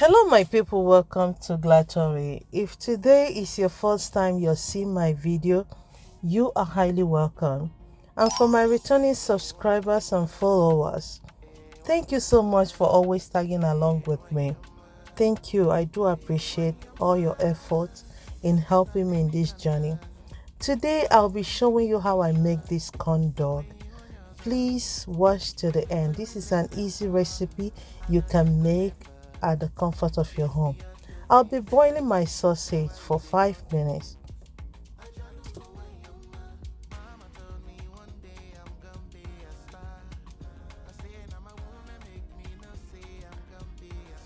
Hello my people, welcome to Glatory. If today is your first time you're seeing my video, you are highly welcome. And for my returning subscribers and followers, thank you so much for always tagging along with me. Thank you. I do appreciate all your efforts in helping me in this journey. Today I'll be showing you how I make this corn dog. Please watch to the end. This is an easy recipe you can make at the comfort of your home. I'll be boiling my sausage for 5 minutes.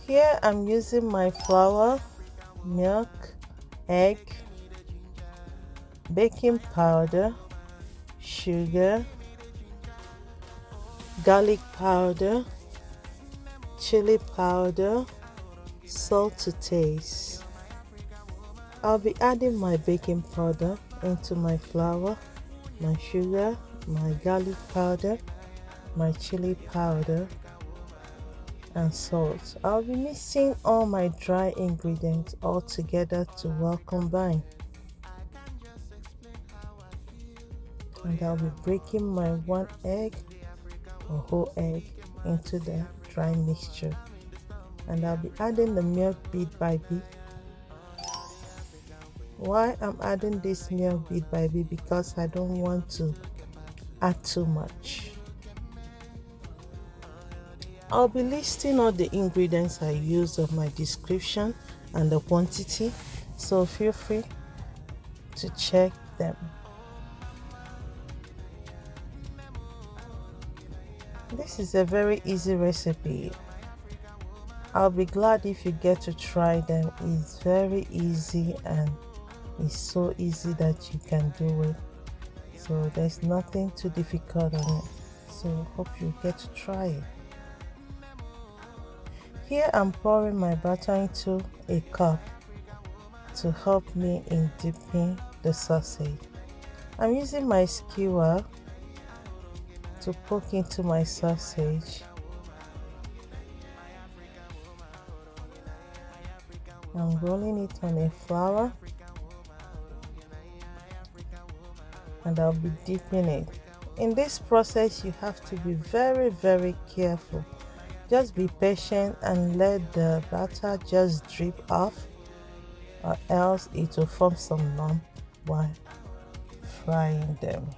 Here I'm using my flour, milk, egg, baking powder, sugar, garlic powder, chili powder, salt to taste. I'll be adding my baking powder into my flour, my sugar, my garlic powder, my chili powder, and salt. I'll be mixing all my dry ingredients all together to well combine. And I'll be breaking my 1 egg or whole egg into the dry mixture, and I'll be adding the milk bit by bit. Why I'm adding this milk bit by bit? Because I don't want to add too much. I'll be listing all the ingredients I use on my description and the quantity, so feel free to check them. This is a very easy recipe. I'll be glad if you get to try them. It's very easy and it's so easy that you can do it. So there's nothing too difficult on it. So hope you get to try it. Here I'm pouring my butter into a cup to help me in dipping the sausage. I'm using my skewer to poke into my sausage. I'm rolling it on a flour and I'll be dipping it. In this process you have to be very careful. Just be patient and let the batter just drip off, or else it will form some lump while frying them.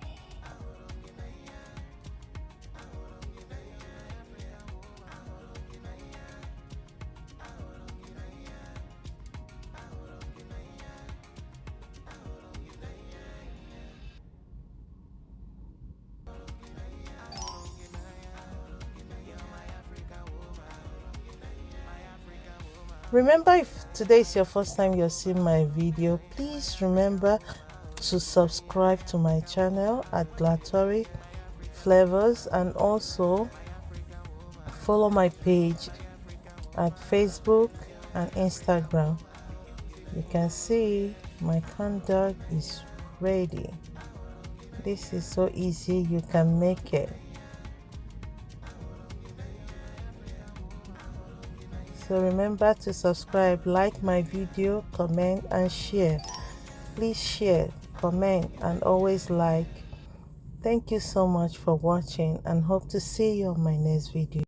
Remember, if today is your first time you're seeing my video, please remember to subscribe to my channel at Glatory Flavors, and also follow my page at Facebook and Instagram. You can see my corn dog is ready. This is so easy, you can make it. So remember to subscribe, like my video, comment and share. Please share, comment and always like. Thank you so much for watching and hope to see you on my next video.